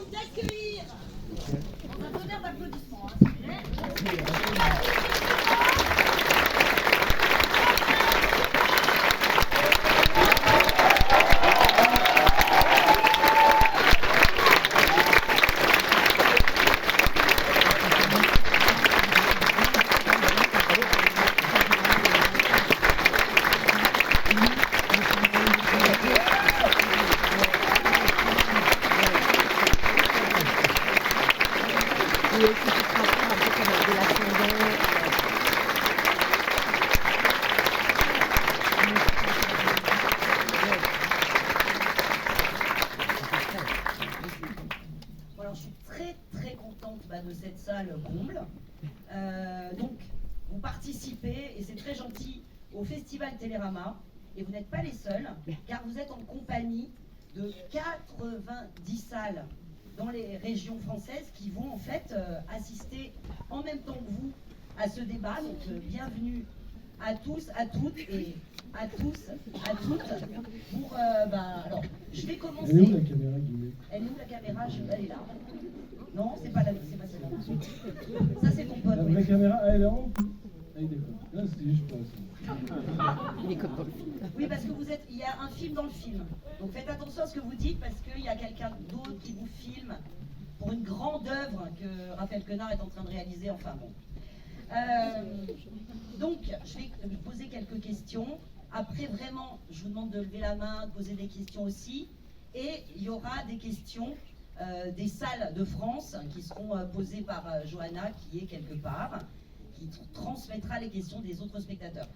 demande d'accueillir, dans un tonnerre d'applaudissements, s'il vous plaît. Voilà, je suis très contente de cette salle comble. Donc, vous participez, et c'est très gentil, au Festival Télérama, et vous n'êtes pas les seuls, car vous êtes en compagnie de 90 salles dans les régions françaises qui vont en fait assister en même temps que vous à ce débat. Donc bienvenue à tous, à toutes et à tous, à toutes. Pour, alors, je vais commencer. Elle est où la caméra, Guillemette ? Elle est où la caméra? Elle est là. Non, c'est pas celle-là. Ça c'est ton pote. La vraie caméra, elle est en haut. Ah, il déconne. Là, c'était juste pour ça. Il est comme dans le film. Oui, parce que il y a un film dans le film. Donc faites attention à ce que vous dites, parce qu'il y a quelqu'un d'autre qui vous filme pour une grande œuvre que Raphaël Quenard est en train de réaliser. Enfin bon. Donc, je vais vous poser quelques questions. Après, vraiment, je vous demande de lever la main, de poser des questions aussi. Et il y aura des questions des salles de France qui seront posées par Johanna, qui est quelque part, qui transmettra les questions des autres spectateurs.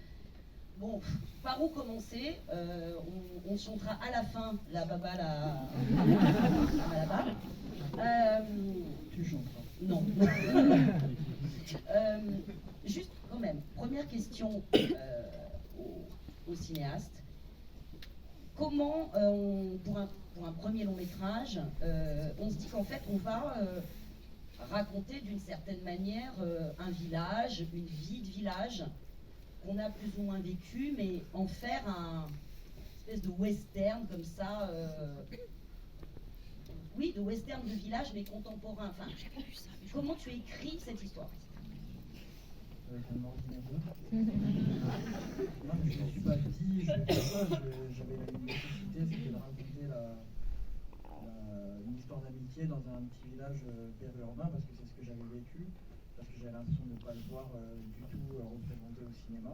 Bon, par où commencer? On chantera à la fin la baba, la baba. Tu chanteras. Non. Juste quand même, première question au cinéaste. Comment, pour un premier long métrage, on se dit qu'en fait on va raconter d'une certaine manière un village, une vie de village qu'on a plus ou moins vécu, mais en faire un espèce de western comme ça, oui, de western de village, mais contemporain. Enfin, comment tu écris cette histoire? Avec un ordinateur. Non, mais je ne me suis pas dit, je fais ça, j'avais une nécessité, c'était de raconter une histoire d'amitié dans un petit village périurbain, parce que c'est ce que j'avais vécu, parce que j'avais l'impression de ne pas le voir du tout représenté au cinéma.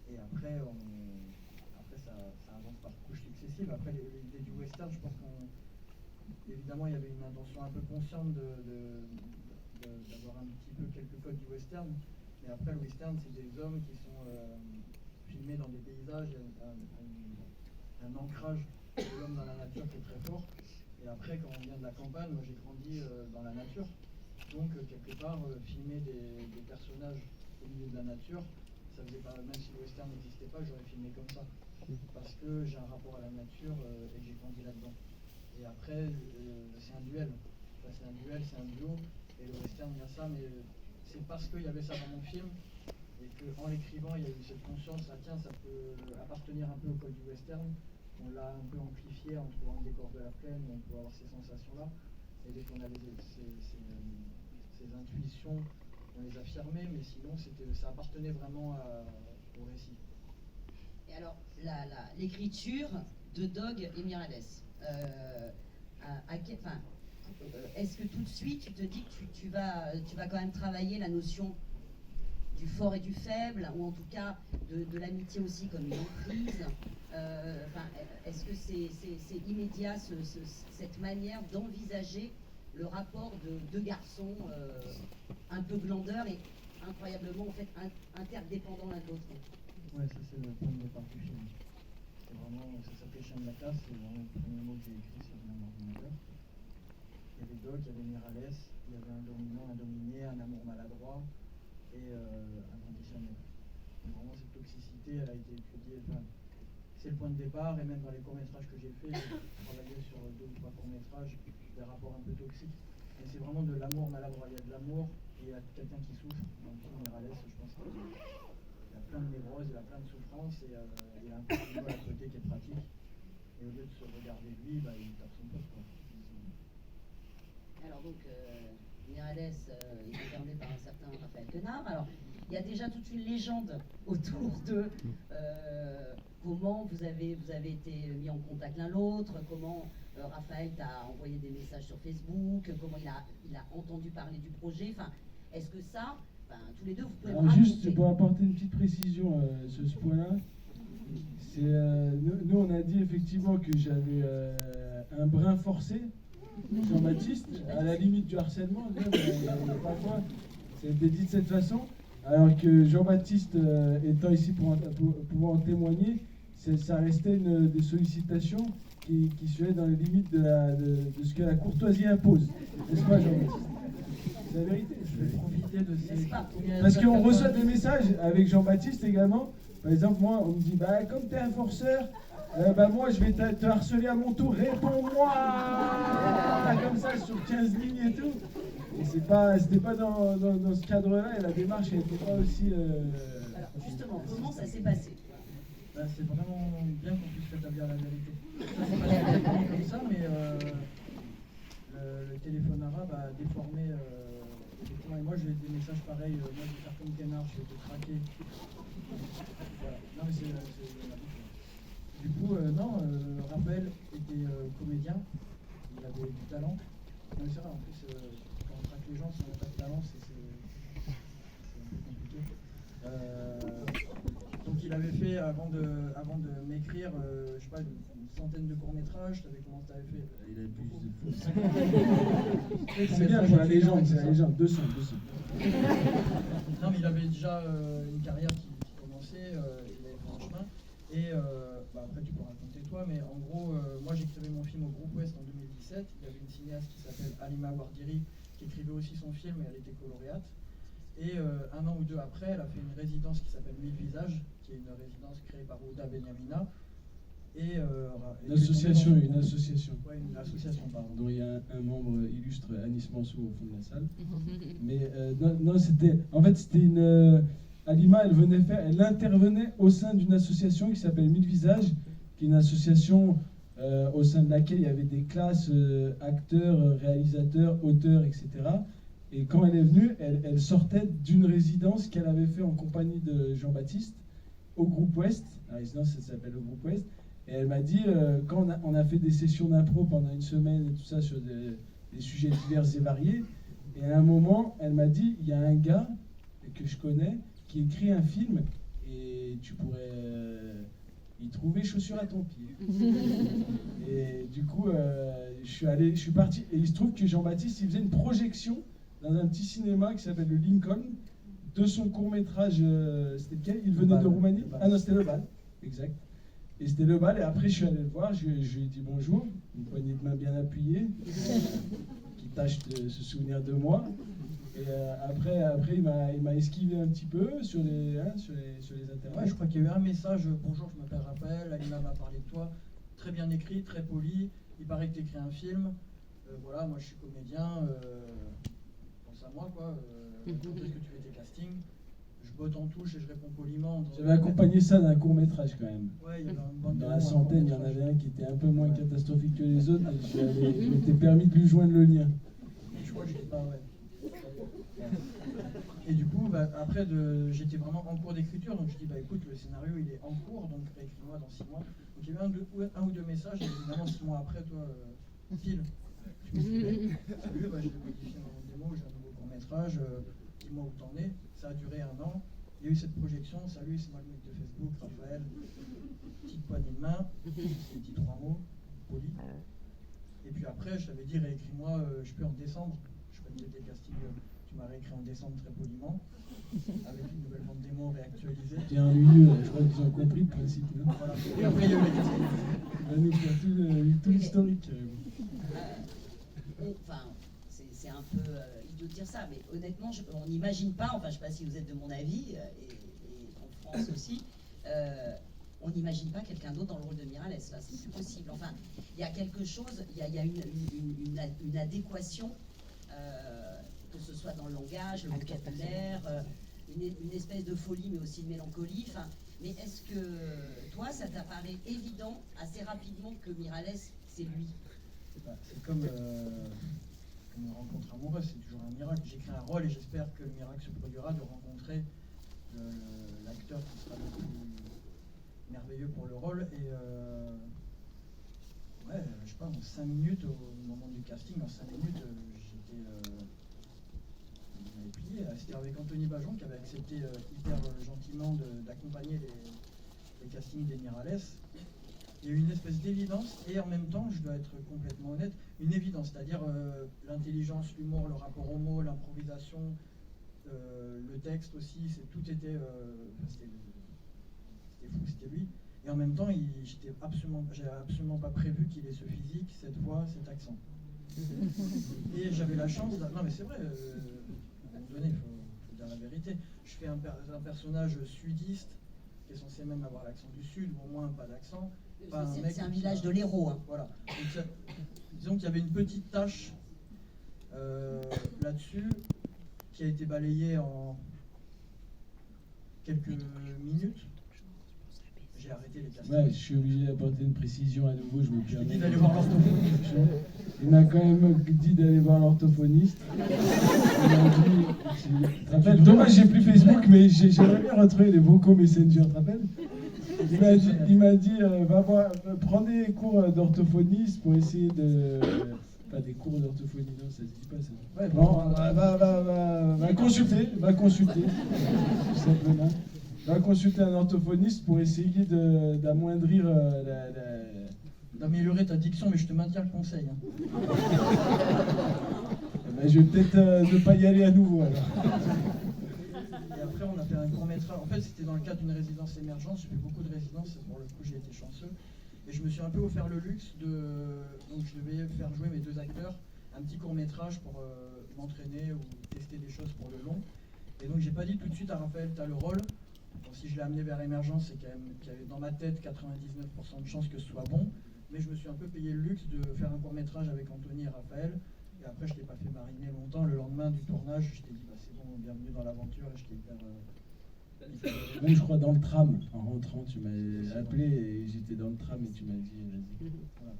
Et après, ça avance par couches successives. Après, l'idée du western, je pense qu'évidemment, il y avait une intention un peu consciente d'avoir un petit peu quelques codes du western, mais après le western c'est des hommes qui sont filmés dans des paysages, un ancrage de l'homme dans la nature qui est très fort, et après quand on vient de la campagne, moi j'ai grandi dans la nature, donc quelque part filmer des personnages au milieu de la nature, ça faisait pas, même si le western n'existait pas, j'aurais filmé comme ça, parce que j'ai un rapport à la nature et que j'ai grandi là-dedans. Et après c'est un duel, c'est un duo. Et le western, il y a ça, mais c'est parce qu'il y avait ça dans mon film et qu'en l'écrivant, il y a eu cette conscience, ah tiens, ça peut appartenir un peu au code du western. On l'a un peu amplifié en trouvant le décor de la plaine, où on peut avoir ces sensations-là. Et dès qu'on avait ces intuitions, on les affirmait, mais sinon, ça appartenait vraiment au récit. Et alors, l'écriture de Dog et Miralles, est-ce que tout de suite tu te dis que tu vas quand même travailler la notion du fort et du faible, ou en tout cas de l'amitié aussi comme une emprise? Est-ce que c'est immédiat cette manière d'envisager le rapport de deux garçons un peu glandeurs et incroyablement en fait interdépendants l'un de l'autre? Ouais, ça c'est le point de départ du film. C'est vraiment, ça s'appelait Chien de la classe, c'est vraiment le premier mot que j'ai écrit sur mon ordinateur. Il y avait Doc, il y avait Miralles, il y avait un dominant, un dominé, un amour maladroit et inconditionnel. Donc vraiment cette toxicité, elle a été étudiée, c'est le point de départ, et même dans les courts-métrages que j'ai fait, j'ai travaillé sur 2 ou 3 courts-métrages, des rapports un peu toxiques. Mais c'est vraiment de l'amour maladroit, il y a de l'amour et il y a quelqu'un qui souffre. Dans le film Miralles, je pense qu'il y a plein de névroses, il y a plein de souffrances, et il y a un petit à côté qui est pratique. Et au lieu de se regarder lui, il tape son pote, quoi. donc Miralles est incarné par un certain Raphaël Quenard. Alors, il y a déjà toute une légende autour de comment vous avez été mis en contact l'un l'autre, comment Raphaël t'a envoyé des messages sur Facebook, comment il a entendu parler du projet. Enfin, est-ce que ça, tous les deux, vous pouvez me raconter? Juste pour apporter une petite précision sur ce point-là, nous on a dit effectivement que j'avais un brin forcé, Jean-Baptiste, à la limite du harcèlement, parfois, ça a été dit de cette façon, alors que Jean-Baptiste étant ici pour pouvoir en témoigner, ça restait des sollicitations qui seraient dans les limites de ce que la courtoisie impose, n'est-ce pas Jean-Baptiste? C'est la vérité. Je vais profiter de ces... Parce qu'on reçoit des messages avec Jean-Baptiste également. Par exemple, moi, on me dit, comme t'es un forceur, moi, je vais te harceler à mon tour, réponds-moi comme ça, sur 15 lignes et tout. Et c'était pas dans ce cadre-là, et la démarche n'était pas aussi... Alors, justement, comment ça s'est passé? C'est vraiment bien qu'on puisse rétablir la vérité. Ça s'est passé exactement comme ça, mais le téléphone arabe a déformé... et moi j'ai des messages pareils, moi j'ai fait comme Canard, j'ai été traqué. Voilà. Non mais c'est du coup, Raphaël était comédien, il avait du talent. Non mais c'est vrai, en plus, quand on traque les gens, si on n'a pas de talent, c'est un peu compliqué. Donc il avait fait, avant de m'écrire, je sais pas, une centaine de courts-métrages. Comment tu avais fait? Il avait plus de... C'est bien pour la légende, c'est la légende, 200. Non mais il avait déjà une carrière qui commençait, il avait fait un chemin. Et après tu peux raconter toi, mais en gros, moi j'écrivais mon film au Groupe Ouest en 2017. Il y avait une cinéaste qui s'appelle Halima Wardiri qui écrivait aussi son film et elle était coloréate. Et un an ou deux après, elle a fait une résidence qui s'appelle 1000 Visages, qui est une résidence créée par Ouda Benyamina. Et, une association. Ouais, une association, pardon. Dont il y a un membre illustre, Anis Mansour, au fond de la salle. Mais c'était une... Halima, elle intervenait au sein d'une association qui s'appelle 1000 Visages, qui est une association au sein de laquelle il y avait des classes acteurs, réalisateurs, auteurs, etc. Et quand elle est venue, elle sortait d'une résidence qu'elle avait fait en compagnie de Jean-Baptiste au Groupe Ouest. La résidence, ça s'appelle le Groupe Ouest. Et elle m'a dit, quand on a fait des sessions d'impro pendant une semaine et tout ça sur des sujets divers et variés, et à un moment, elle m'a dit, il y a un gars que je connais qui écrit un film et tu pourrais y trouver chaussures à ton pied. Et du coup, je suis parti. Et il se trouve que Jean-Baptiste, il faisait une projection dans un petit cinéma qui s'appelle le Lincoln de son court-métrage. C'était lequel? Il venait de Roumanie? Ah non, c'était Le Bal, exact. Et c'était Le Bal, et après je suis allé le voir, je lui ai dit bonjour, une poignée de main bien appuyée, qui tâche de se souvenir de moi. Et après il m'a esquivé un petit peu sur les internets. Ouais, je crois qu'il y a eu un message, bonjour, je m'appelle Raphaël, Halima m'a parlé de toi, très bien écrit, très poli, il paraît que tu écris un film, voilà, moi je suis comédien, pense à moi quoi, quand est-ce que tu fais tes castings? Je botte en touche et je réponds poliment. J'avais accompagné ça d'un court-métrage quand même. Ouais, il y avait une bande dans la centaine, il y en avait un qui était un peu moins catastrophique que les autres, et je m'étais permis de lui joindre le lien. Je crois que je dis pas, ouais. Et du coup, après, j'étais vraiment en cours d'écriture, donc je dis, écoute, le scénario il est en cours, donc réécris-moi dans 6 mois. Donc il y avait un ou deux messages, et évidemment 6 mois après, toi, file. Je me suis dit, salut, je vais modifier mon démo, j'ai un nouveau court-métrage, dis-moi où t'en es. Ça a duré 1 an. Il y a eu cette projection, salut, c'est moi le mec de Facebook, Raphaël, petite poignée de main, j'ai dit 3 mots, polis. Et puis après, je t'avais dit, réécris-moi, je peux en décembre. Je validais tes castings, tu m'as réécrit en décembre très poliment, avec une nouvelle bande démo réactualisée. C'est ennuyeux, je crois qu'ils ont compris le principe. Voilà. Et après, il y a eu les castings. On va nous faire tout l'historique. Enfin, c'est un peu idiot de dire ça, mais honnêtement, on n'imagine pas, enfin je ne sais pas si vous êtes de mon avis, et en France aussi, on n'imagine pas quelqu'un d'autre dans le rôle de Miralles, là, c'est plus possible. Enfin, il y a quelque chose, il y a une adéquation, que ce soit dans le langage, le vocabulaire, une espèce de folie, mais aussi de mélancolie. Enfin, mais est-ce que toi, ça t'apparaît évident assez rapidement que Miralles, c'est lui? C'est comme une rencontre amoureuse, c'est toujours un miracle. J'écris un rôle et j'espère que le miracle se produira de rencontrer l'acteur qui sera le plus merveilleux pour le rôle. Et ouais, je sais pas, en 5 minutes, au moment du casting, en 5 minutes, j'étais plié. C'était avec Anthony Bajon qui avait accepté hyper gentiment d'accompagner les castings des Miralles. Il y a eu une espèce d'évidence et en même temps, je dois être complètement honnête, une évidence, c'est-à-dire l'intelligence, l'humour, le rapport au mot, l'improvisation, le texte aussi, tout était, c'était fou, c'était lui. Et en même temps, j'avais absolument pas prévu qu'il ait ce physique, cette voix, cet accent. Et j'avais la chance, non mais c'est vrai, à un moment donné, il faut dire la vérité. Je fais un personnage sudiste qui est censé même avoir l'accent du sud, ou au moins pas d'accent. C'est un village de l'Hérault. Hein. Voilà. Donc, disons qu'il y avait une petite tâche là-dessus qui a été balayée en quelques minutes. J'ai arrêté les castings. Ouais, je suis obligé d'apporter une précision à nouveau, je me Je lui ai permets. dit d'aller voir l'orthophoniste. Il m'a quand même dit d'aller voir l'orthophoniste. Il m'a dit, tu te rappelles, dommage, j'ai plus Facebook, mais j'aimerais bien retrouver les vocaux Messenger, tu te rappelles? Il m'a dit, prends des cours d'orthophoniste pour essayer de... Pas des cours d'orthophonie, non, ça se dit pas ça. Ouais, bon, va consulter, tout simplement. Va consulter un orthophoniste pour essayer d'amoindrir d'améliorer ta diction, mais je te maintiens le conseil. Hein. Ben, je vais peut-être ne pas y aller à nouveau alors. Et après, on a fait un court-métrage. En fait, c'était dans le cadre d'une résidence émergente. J'ai fait beaucoup de résidences, pour le coup, j'ai été chanceux. Et je me suis un peu offert le luxe donc je devais faire jouer mes 2 acteurs un petit court-métrage pour m'entraîner ou tester des choses pour le long. Et donc, j'ai pas dit tout de suite à Raphaël, t'as le rôle. Bon, si je l'ai amené vers Émergence, c'est quand même qu'il y avait dans ma tête 99% de chances que ce soit bon. Mais je me suis un peu payé le luxe de faire un court-métrage avec Anthony et Raphaël. Et après, je t'ai pas fait mariner longtemps. Le lendemain du tournage, je t'ai dit, c'est bon, bienvenue dans l'aventure. Et je t'ai hyper... Même je crois dans le tram, en rentrant, tu m'as appelé et j'étais dans le tram et tu m'as dit, vas-y. Voilà.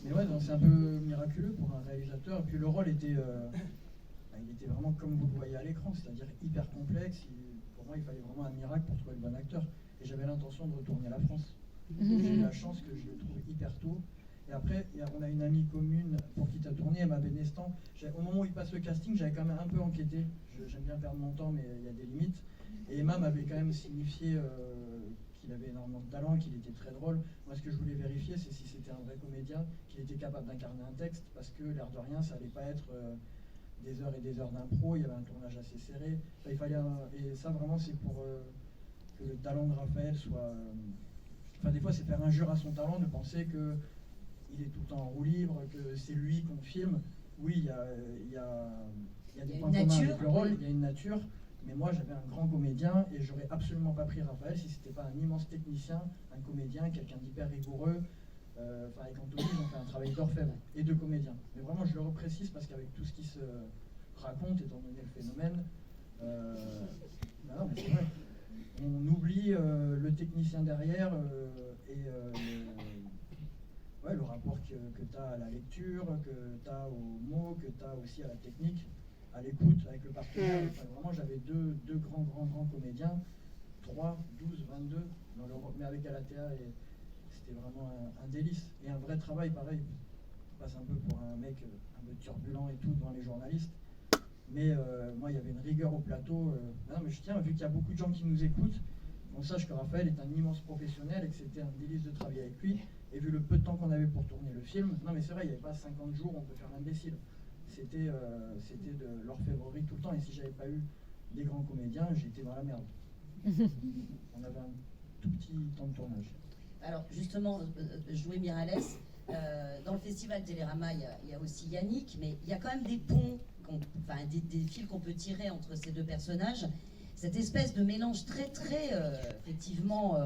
Mais ouais, c'est un peu miraculeux pour un réalisateur. Et puis le rôle était, il était vraiment comme vous le voyez à l'écran, c'est-à-dire hyper complexe. Pour moi, il fallait vraiment un miracle pour trouver le bon acteur. Et j'avais l'intention de retourner à la France. J'ai eu la chance que je l'ai trouvé hyper tôt. Et après, on a une amie commune pour qui tu as tourné, Emma Benestan. Au moment où il passe le casting, j'avais quand même un peu enquêté. J'aime bien perdre mon temps, mais il y a des limites. Et Emma m'avait quand même signifié qu'il avait énormément de talent, qu'il était très drôle. Moi, ce que je voulais vérifier, c'est si c'était un vrai comédien, qu'il était capable d'incarner un texte, parce que l'air de rien, ça allait pas être des heures et des heures d'impro. Il y avait un tournage assez serré. Enfin, il fallait et ça, vraiment, c'est pour que le talent de Raphaël soit... Enfin, des fois, c'est faire injure à son talent de penser que il est tout le temps en roue libre, que c'est lui qu'on filme. Oui, il y a des points communs avec le rôle, il y a une nature. Mais moi, j'avais un grand comédien et j'aurais absolument pas pris Raphaël si c'était pas un immense technicien, un comédien, quelqu'un d'hyper rigoureux. Avec Anthony, ils ont fait un travail d'orfèvre et de comédien. Mais vraiment, je le reprécise parce qu'avec tout ce qui se raconte, étant donné le phénomène, non, mais c'est vrai. On oublie le technicien derrière et le rapport que tu as à la lecture, que tu as aux mots, que tu as aussi à la technique, à l'écoute, avec le partenaire. Enfin, vraiment, j'avais deux grands comédiens, 3, 12, 22, mais avec Galatea, et c'était vraiment un délice. Et un vrai travail, pareil. Je passe un peu pour un mec un peu turbulent et tout devant les journalistes. Mais moi, il y avait une rigueur au plateau. Non, mais je tiens, vu qu'il y a beaucoup de gens qui nous écoutent, on sache que Raphaël est un immense professionnel et que c'était un délice de travailler avec lui. Et vu le peu de temps qu'on avait pour tourner le film, non mais c'est vrai, il n'y avait pas 50 jours, on peut faire l'imbécile. C'était de l'orfèvrerie tout le temps. Et si j'avais pas eu des grands comédiens, j'étais dans la merde. On avait un tout petit temps de tournage. Alors justement, jouer Miralles, dans le festival Télérama, il y a aussi Yannick, mais il y a quand même des ponts, des fils qu'on peut tirer entre ces 2 personnages. Cette espèce de mélange très effectivement,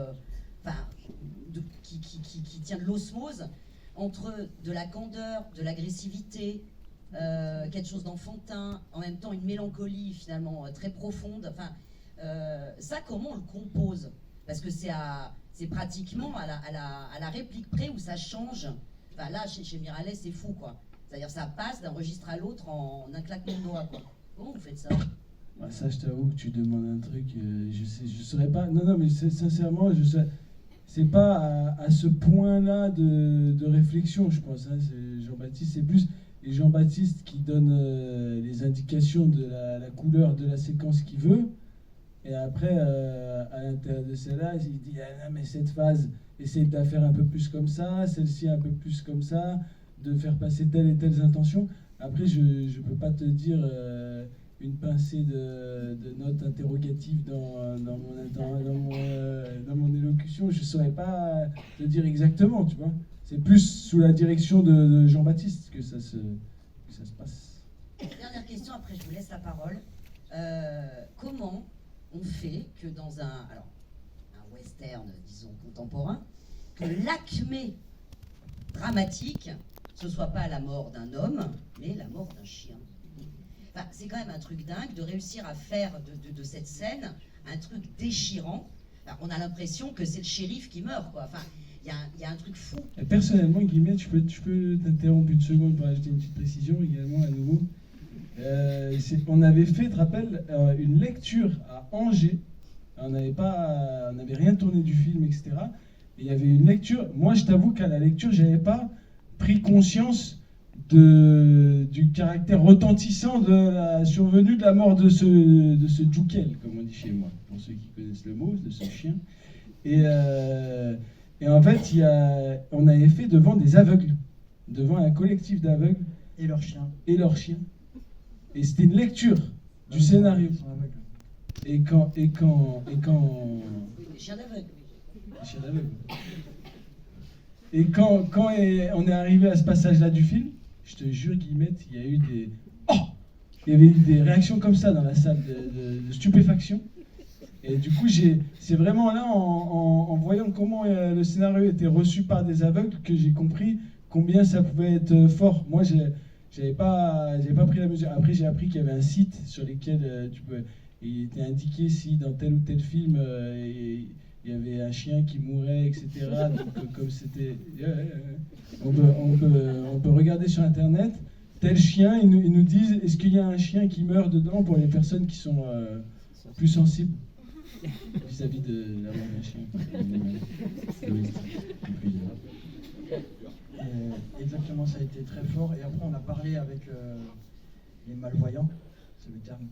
qui tient de l'osmose entre de la candeur, de l'agressivité, quelque chose d'enfantin, en même temps une mélancolie finalement très profonde. Ça, comment on le compose? Parce que c'est pratiquement à la réplique près où ça change. Là, chez Miralles, c'est fou, quoi. C'est-à-dire ça passe d'un registre à l'autre en un claquement de doigts, quoi. Comment vous faites ça? Bah, ça, je t'avoue que tu demandes un truc, je saurais pas. Non, mais sincèrement, c'est pas à ce point-là de réflexion, je pense. Hein. Jean-Baptiste, c'est plus et Jean-Baptiste qui donne les indications de la couleur de la séquence qu'il veut. Et après, à l'intérieur de celle-là, il dit ah, non, mais cette phase, essaye de la faire un peu plus comme ça, celle-ci un peu plus comme ça, de faire passer telle et telle intention. Après, je ne peux pas te dire une pincée de notes interrogatives dans mon élocution. Je ne saurais pas te dire exactement, tu vois. C'est plus sous la direction de Jean-Baptiste que ça se passe. Dernière question, après je vous laisse la parole. Comment on fait que dans un western, disons, contemporain, que l'acmé dramatique, ce soit pas la mort d'un homme, mais la mort d'un chien? Enfin, c'est quand même un truc dingue de réussir à faire de cette scène un truc déchirant. Enfin, on a l'impression que c'est le shérif qui meurt, quoi. Enfin, il y a un truc fou. Et personnellement, Guillemette, je peux t'interrompre une seconde pour ajouter une petite précision également à nouveau. On avait fait, tu te rappelles, une lecture à Angers. On n'avait rien tourné du film, etc. Et il y avait une lecture. Moi, je t'avoue qu'à la lecture, j'avais pas pris conscience du caractère retentissant de la survenue de la mort de ce Djoukel, comme on dit chez moi, pour ceux qui connaissent le mot, de ce chien. Et en fait, on avait fait devant des aveugles, devant un collectif d'aveugles. Et leurs chiens. Et leurs chiens. Et c'était une lecture du scénario. Ils sont aveugles. Et quand... Les chiens d'aveugle. Les chiens d'aveugles. Et quand on est arrivé à ce passage-là du film, je te jure, Guillemette, il y a eu des... Oh! Il y avait eu des réactions comme ça dans la salle de stupéfaction. Et du coup, c'est vraiment là, en voyant comment le scénario était reçu par des aveugles, que j'ai compris combien ça pouvait être fort. Moi, j'avais pas pris la mesure. Après, j'ai appris qu'il y avait un site sur lequel il était indiqué si dans tel ou tel film il y avait un chien qui mourait, etc. Donc, comme c'était, on peut regarder sur Internet tel chien. Ils nous disent est-ce qu'il y a un chien qui meurt dedans pour les personnes qui sont plus sensibles vis-à-vis de la mort d'un chien. Exactement, ça a été très fort. Et après, on a parlé avec les malvoyants, c'est le terme.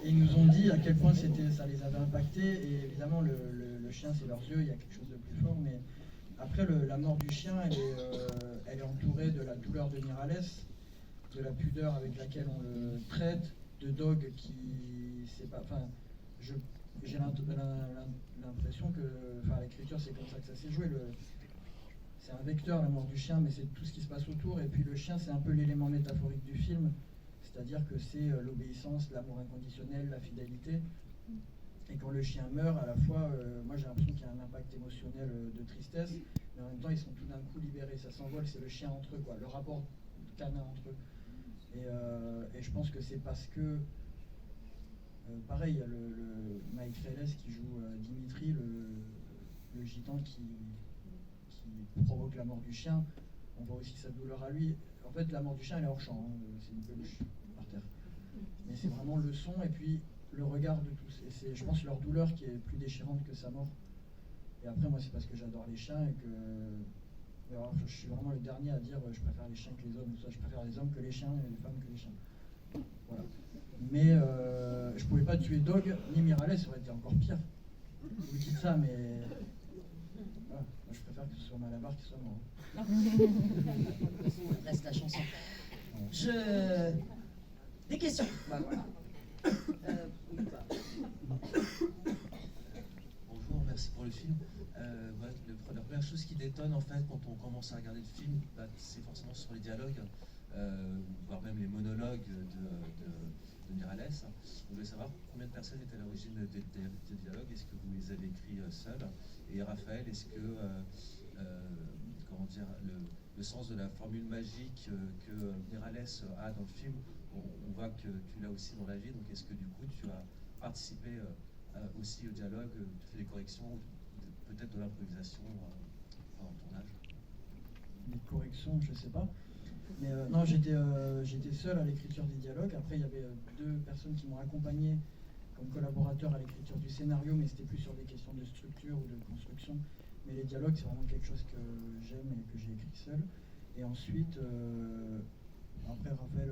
Ils nous ont dit à quel point ça les avait impactés. Et évidemment, le chien, c'est leurs yeux, il y a quelque chose de plus fort. Mais après, la mort du chien, elle est entourée de la douleur de Miralles, de la pudeur avec laquelle on le traite, de Dog qui... c'est pas, enfin, j'ai l'impression que, enfin, l'écriture, c'est comme ça que ça s'est joué. C'est un vecteur, la mort du chien, mais c'est tout ce qui se passe autour. Et puis le chien, c'est un peu l'élément métaphorique du film, c'est-à-dire que c'est l'obéissance, l'amour inconditionnel, la fidélité. Et quand le chien meurt, à la fois, moi j'ai l'impression qu'il y a un impact émotionnel de tristesse, mais en même temps, ils sont tout d'un coup libérés, ça s'envole, c'est le chien entre eux, quoi, le rapport canin entre eux. Et je pense que c'est parce que pareil, il y a le Mike Reles qui joue Dimitri, le gitan qui provoque la mort du chien. On voit aussi sa douleur à lui. En fait, la mort du chien, elle est hors champ, hein, c'est une peluche par terre. Mais c'est vraiment le son et puis le regard de tous. Et c'est, je pense, leur douleur qui est plus déchirante que sa mort. Et après, moi, c'est parce que j'adore les chiens et que... Alors, je suis vraiment le dernier à dire je préfère les chiens que les hommes, ou ça, je préfère les hommes que les chiens et les femmes que les chiens. Voilà. Mais je pouvais pas tuer Dog ni Miralles, ça aurait été encore pire. Vous dites ça, mais voilà. Moi, je préfère que ce soit Malabar qui soit mort. Reste la chanson. Des questions. Bah, voilà. Bonjour, merci pour le film. Voilà, la première chose qui détonne en fait quand on commence à regarder le film, c'est forcément sur les dialogues, voire même les monologues de Miralles. Je voulais savoir combien de personnes étaient à l'origine des dialogues. Est-ce que vous les avez écrits seuls? Et Raphaël, est-ce que comment dire, le sens de la formule magique que Miralles a dans le film, on voit que tu l'as aussi dans la vie, donc est-ce que du coup tu as participé aussi au dialogue, tu fais des corrections, peut-être de l'improvisation pendant le tournage? Les corrections, je sais pas. Mais non, j'étais seul à l'écriture des dialogues. Après, il y avait deux personnes qui m'ont accompagné comme collaborateur à l'écriture du scénario, mais c'était plus sur des questions de structure ou de construction. Mais les dialogues, c'est vraiment quelque chose que j'aime et que j'ai écrit seul. Et ensuite, après Raphaël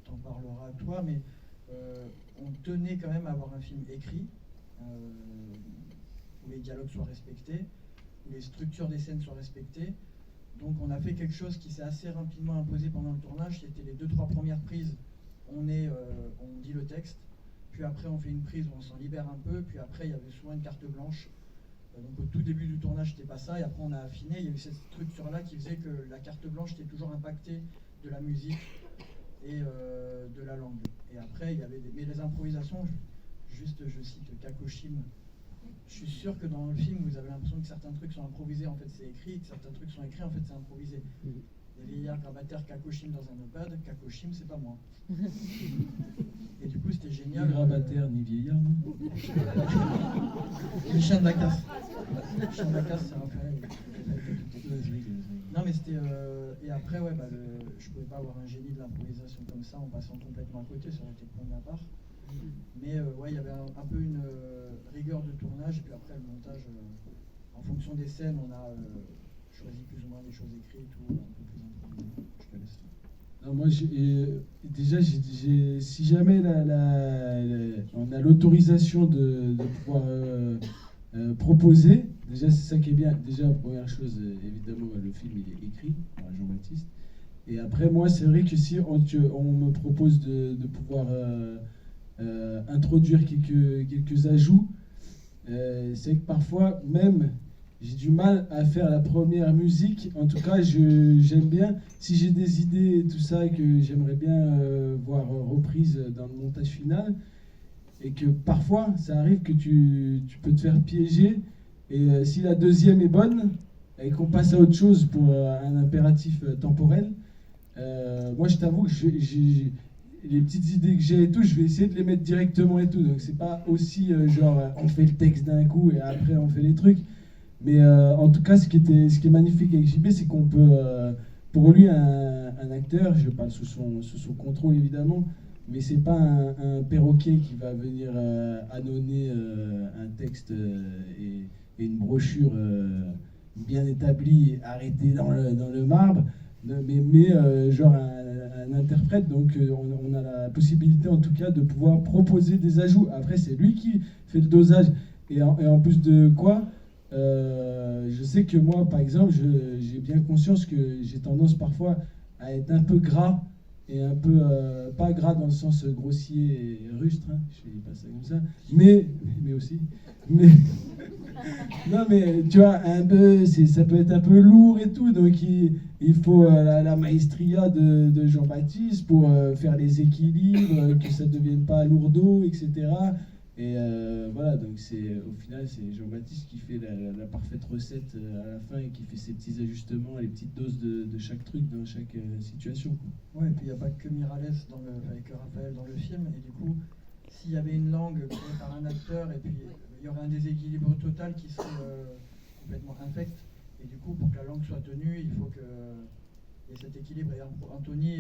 t'en parlera toi, mais on tenait quand même à avoir un film écrit, où les dialogues soient respectés, où les structures des scènes soient respectées. Donc on a fait quelque chose qui s'est assez rapidement imposé pendant le tournage, c'était les 2-3 premières prises, on dit le texte, puis après on fait une prise où on s'en libère un peu, puis après il y avait souvent une carte blanche. Donc au tout début du tournage c'était pas ça, et après on a affiné, il y a eu cette structure-là qui faisait que la carte blanche était toujours impactée de la musique et de la langue. Et après il y avait mais les improvisations, juste je cite Kakoshim. Je suis sûr que dans le film, vous avez l'impression que certains trucs sont improvisés, en fait c'est écrit, et que certains trucs sont écrits, en fait c'est improvisé. Les vieillards grabataires Kakoshim dans un EHPAD, Kakoshim c'est pas moi. Et du coup c'était génial. Ni grabataire, ni vieillard, non? Le chien de la casse. Le chien de la casse, c'est Raphaël. Non mais c'était... et après, ouais, je pouvais pas avoir un génie de l'improvisation comme ça en passant complètement à côté, ça aurait été con de ma part. Mais ouais, il y avait un peu une rigueur de tournage, et puis après le montage, en fonction des scènes, on a choisi plus ou moins des choses écrites ou un peu plus improvisées. Je te laisse. Non, moi, déjà, si jamais on a l'autorisation de pouvoir proposer, déjà c'est ça qui est bien. Déjà, première chose, évidemment, le film il est écrit par Jean-Baptiste. Et après, moi, c'est vrai que si on me propose de pouvoir introduire quelques ajouts, c'est que parfois même j'ai du mal à faire la première musique. En tout cas, j'aime bien, si j'ai des idées et tout ça que j'aimerais bien voir reprises dans le montage final, et que parfois ça arrive que tu peux te faire piéger, et si la deuxième est bonne et qu'on passe à autre chose pour un impératif temporel, moi je t'avoue que les petites idées que j'ai et tout, je vais essayer de les mettre directement et tout. Donc c'est pas aussi genre on fait le texte d'un coup et après on fait les trucs. Mais en tout cas, ce qui est magnifique avec JB, c'est qu'on peut, pour lui, un acteur, je parle sous son contrôle évidemment, mais c'est pas un perroquet qui va venir annoncer un texte et une brochure bien établie, arrêtée dans le marbre, mais genre un interprète. Donc on a la possibilité en tout cas de pouvoir proposer des ajouts. Après, c'est lui qui fait le dosage. Et en plus de quoi, je sais que moi, par exemple, j'ai bien conscience que j'ai tendance parfois à être un peu gras, et un peu, pas gras dans le sens grossier et rustre, hein, je fais pas ça comme ça, mais aussi, mais, non mais tu vois, un peu, ça peut être un peu lourd et tout, donc il faut la maestria de Jean-Baptiste pour faire les équilibres, que ça ne devienne pas lourdeau, etc. Et voilà, donc au final, c'est Jean-Baptiste qui fait la parfaite recette à la fin et qui fait ses petits ajustements, les petites doses de chaque truc dans chaque situation, quoi. Ouais, et puis il n'y a pas que Miralles avec Raphaël dans le film, et du coup, s'il y avait une langue créée par un acteur, et puis il y aurait un déséquilibre total qui serait complètement infect, et du coup, pour que la langue soit tenue, il faut qu'il y ait cet équilibre. Et Anthony,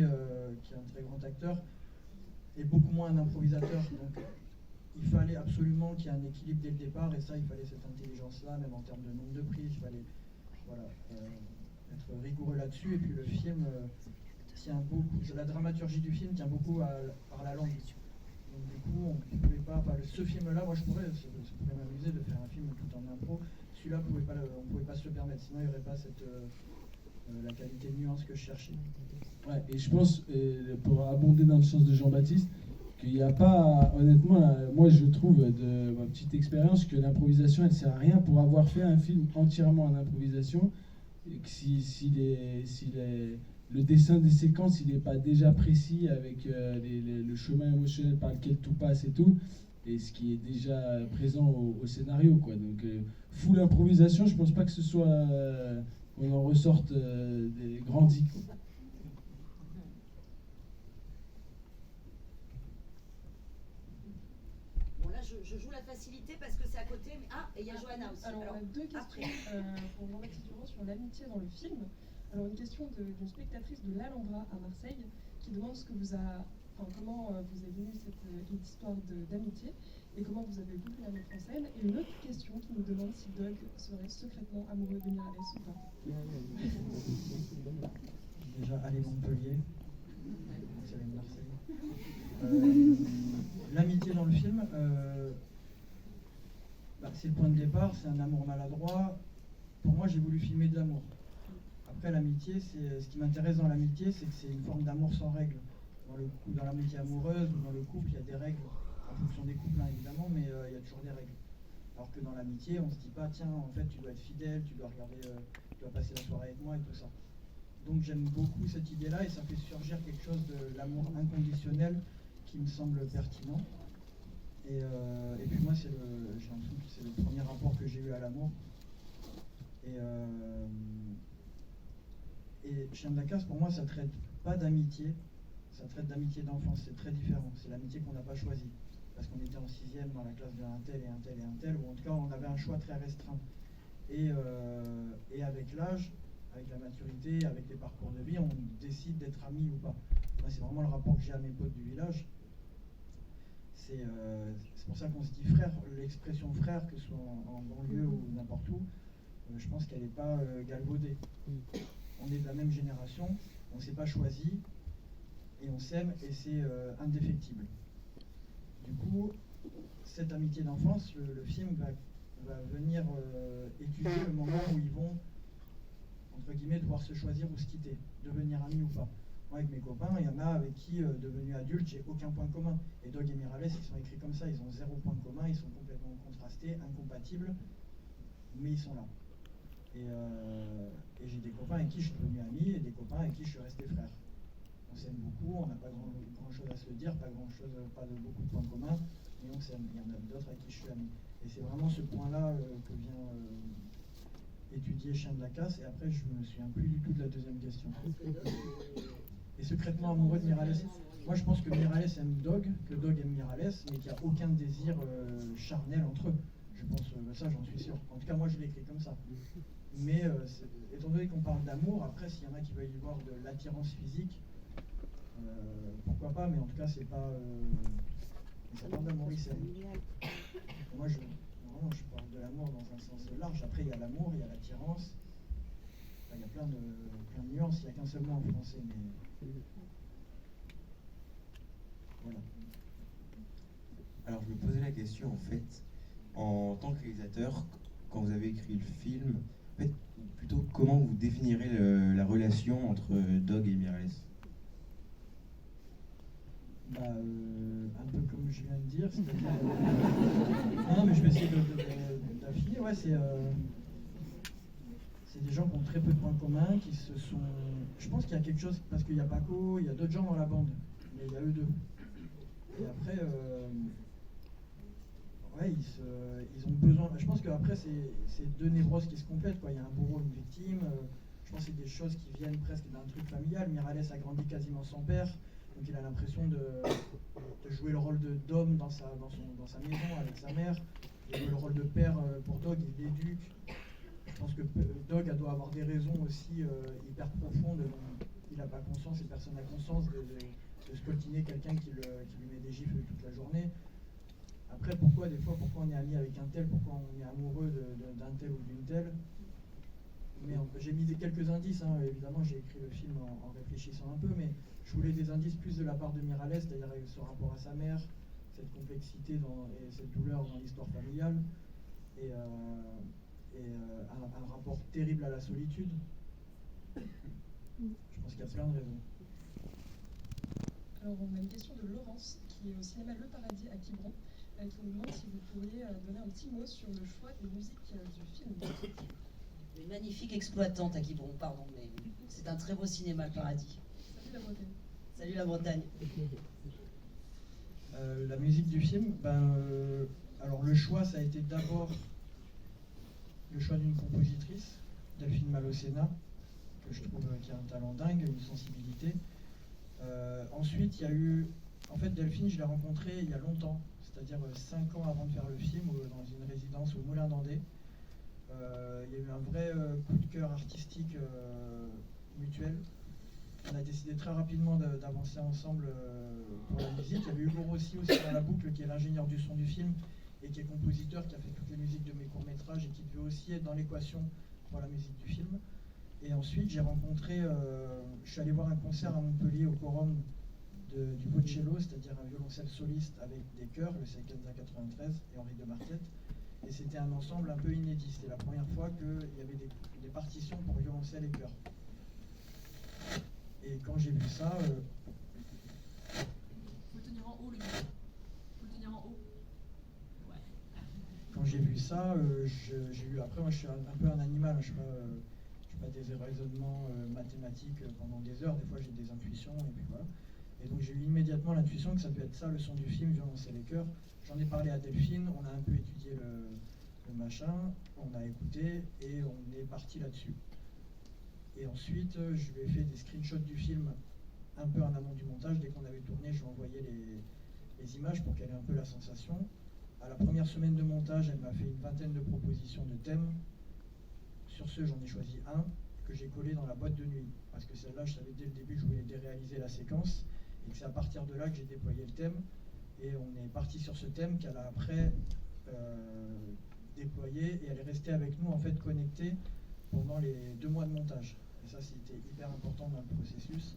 qui est un très grand acteur, est beaucoup moins un improvisateur, donc il fallait absolument qu'il y ait un équilibre dès le départ, et ça, il fallait cette intelligence-là, même en termes de nombre de prises, il fallait être rigoureux là-dessus. Et puis le film tient beaucoup, la dramaturgie du film tient beaucoup par la langue. Donc du coup, on ne pouvait pas, ce film-là, moi je pourrais m'amuser de faire un film tout en impro. Celui-là, on ne pouvait pas se le permettre, sinon il n'y aurait pas la qualité de nuance que je cherchais. Ouais, et je pense, pour abonder dans le sens de Jean-Baptiste, qu'il n'y a pas, honnêtement, moi je trouve de ma petite expérience que l'improvisation elle sert à rien pour avoir fait un film entièrement en improvisation, et que si le dessin des séquences il n'est pas déjà précis avec le chemin émotionnel par lequel tout passe et tout, et ce qui est déjà présent au scénario, quoi. Donc full improvisation, je pense pas que ce soit qu'on en ressorte des grandis, quoi. je joue la facilité parce que c'est à côté. Mais... Ah, et il y a Johanna aussi. Alors, on a deux questions pour Jean-Baptiste Durand sur l'amitié dans le film. Alors, une question d'une spectatrice de l'Alhambra à Marseille qui demande comment vous est venue cette histoire d'amitié et comment vous avez voulu la mettre en scène. Et une autre question qui nous demande si Doug serait secrètement amoureux de Miralles ou pas. Déjà, allez Montpellier. C'est avec Marseille. L'amitié dans le film, c'est le point de départ, c'est un amour maladroit. Pour moi, j'ai voulu filmer de l'amour. Après, l'amitié, ce qui m'intéresse dans l'amitié, c'est que c'est une forme d'amour sans règles. Dans l'amitié amoureuse ou dans le couple, il y a des règles, en fonction des couples hein, évidemment, mais il y a toujours des règles. Alors que dans l'amitié, on se dit pas, tiens, en fait, tu dois être fidèle, tu dois regarder, tu dois passer la soirée avec moi et tout ça. Donc j'aime beaucoup cette idée-là et ça fait surgir quelque chose de l'amour inconditionnel qui me semble pertinent. Et puis moi, j'ai l'impression que c'est le premier rapport que j'ai eu à l'amour. Et Chien de la Casse, pour moi, ça traite pas d'amitié, ça traite d'amitié d'enfance, c'est très différent. C'est l'amitié qu'on n'a pas choisie, parce qu'on était en 6e dans la classe de un tel et un tel et un tel, ou en tout cas, on avait un choix très restreint. Et avec l'âge, avec la maturité, avec les parcours de vie, on décide d'être amis ou pas. Moi, c'est vraiment le rapport que j'ai à mes potes du village. C'est pour ça qu'on se dit frère. L'expression frère, que ce soit en banlieue ou n'importe où, je pense qu'elle n'est pas galvaudée. On est de la même génération, on ne s'est pas choisi, et on s'aime, et c'est indéfectible. Du coup, cette amitié d'enfance, le film va venir étudier le moment où ils vont, entre guillemets, devoir se choisir ou se quitter, devenir amis ou pas. Moi, avec mes copains, il y en a avec qui, devenus adultes, j'ai aucun point commun. Et Doug et Miralles, ils sont écrits comme ça, ils ont 0 point commun, ils sont complètement contrastés, incompatibles, mais ils sont là. Et j'ai des copains avec qui je suis devenu ami et des copains avec qui je suis resté frère. On s'aime beaucoup, on n'a pas grand chose à se dire, pas de beaucoup de points communs, mais on s'aime. Il y en a d'autres avec qui je suis ami. Et c'est vraiment ce point-là que vient étudier Chien de la Casse. Et après, je me souviens plus du tout de la deuxième question. Et secrètement amoureux de Miralles. Moi, je pense que Miralles aime Doug, que Doug aime Miralles, mais qu'il n'y a aucun désir charnel entre eux. Je pense ça, j'en suis sûr. En tout cas, moi, je l'ai écrit comme ça. Mais étant donné qu'on parle d'amour, après, s'il y en a qui veulent y voir de l'attirance physique, pourquoi pas, mais en tout cas, c'est pas. Ça parle d'amour, il s'aime. Moi, je parle de l'amour dans un sens large. Après, il y a l'amour, il y a l'attirance. Enfin, il y a plein de nuances. Il n'y a qu'un seul mot en français, mais. Voilà. Alors, je me posais la question, en fait, en tant que réalisateur, quand vous avez écrit le film, en fait, plutôt comment vous définirez la relation entre Doug et Miralles? Un peu comme je viens de dire, c'est-à-dire... non, mais je vais essayer d'affiner, ouais, c'est des gens qui ont très peu de points communs, qui se sont... Je pense qu'il y a quelque chose, parce qu'il y a Paco, il y a d'autres gens dans la bande, mais il y a eux deux. Et après, ouais, ils ont besoin... Je pense qu'après, c'est deux névroses qui se complètent, quoi. Il y a un bourreau, une victime, je pense que c'est des choses qui viennent presque d'un truc familial. Miralles a grandi quasiment sans père. Donc il a l'impression de jouer le rôle d'homme dans sa maison avec sa mère. Il joue le rôle de père pour Doug, il l'éduque. Je pense que Doug doit avoir des raisons aussi hyper profondes. Il n'a pas conscience et personne n'a conscience de scoltiner quelqu'un qui lui met des gifles toute la journée. Après, pourquoi on est ami avec un tel, pourquoi on est amoureux d'un tel ou d'une telle. Mais j'ai mis quelques indices, hein. Évidemment j'ai écrit le film en réfléchissant un peu, mais je voulais des indices plus de la part de Miralles, c'est-à-dire ce rapport à sa mère, cette complexité et cette douleur dans l'histoire familiale, et un rapport terrible à la solitude. Je pense qu'il y a plein de raisons. Alors on a une question de Laurence, qui est au cinéma Le Paradis à Quiberon, qui nous demande si vous pourriez donner un petit mot sur le choix des musiques du film. Une magnifique exploitante à Quiberon, pardon, mais c'est un très beau cinéma, Le Paradis. Salut la Bretagne. Salut la Bretagne. La musique du film, alors le choix, ça a été d'abord le choix d'une compositrice, Delphine Malocena, que je trouve qui a un talent dingue, une sensibilité. Ensuite, il y a eu... En fait, Delphine, je l'ai rencontrée il y a longtemps. c'est-à-dire 5 ans avant de faire le film, dans une résidence au Moulin d'Andé. Il y a eu un vrai coup de cœur artistique mutuel. On a décidé très rapidement d'avancer ensemble pour la musique. Il y avait Hugo Rossi aussi dans la boucle, qui est l'ingénieur du son du film et qui est compositeur, qui a fait toutes les musiques de mes courts-métrages et qui devait aussi être dans l'équation pour la musique du film. Et ensuite, j'ai rencontré, je suis allé voir un concert à Montpellier au Quorum du Bocello, c'est-à-dire un violoncelle soliste avec des chœurs, le Sequenza 93 et Henri de Marquette. Et c'était un ensemble un peu inédit. C'était la première fois qu'il y avait des partitions pour violoncelle et chœur. Et quand j'ai vu ça... Faut le tenir en haut, le micro. Faut le tenir en haut. Ouais. Quand j'ai vu ça, j'ai eu... Après, moi, je suis un peu un animal. Je ne fais pas des raisonnements mathématiques pendant des heures. Des fois, j'ai des intuitions, et puis voilà. Et donc, j'ai eu immédiatement l'intuition que ça peut être ça, le son du film, violoncelle et chœur. J'en ai parlé à Delphine, on a un peu étudié le machin, on a écouté, et on est parti là-dessus. Et ensuite, je lui ai fait des screenshots du film un peu en amont du montage. Dès qu'on avait tourné, je lui ai envoyé les images pour qu'elle ait un peu la sensation. À la première semaine de montage, elle m'a fait une vingtaine de propositions de thèmes. Sur ce, j'en ai choisi un que j'ai collé dans la boîte de nuit. Parce que celle-là, je savais dès le début que je voulais déréaliser la séquence. Et que c'est à partir de là que j'ai déployé le thème. Et on est parti sur ce thème qu'elle a après déployé. Et elle est restée avec nous, en fait, connectée pendant les 2 mois de montage. Et ça, c'était hyper important dans le processus.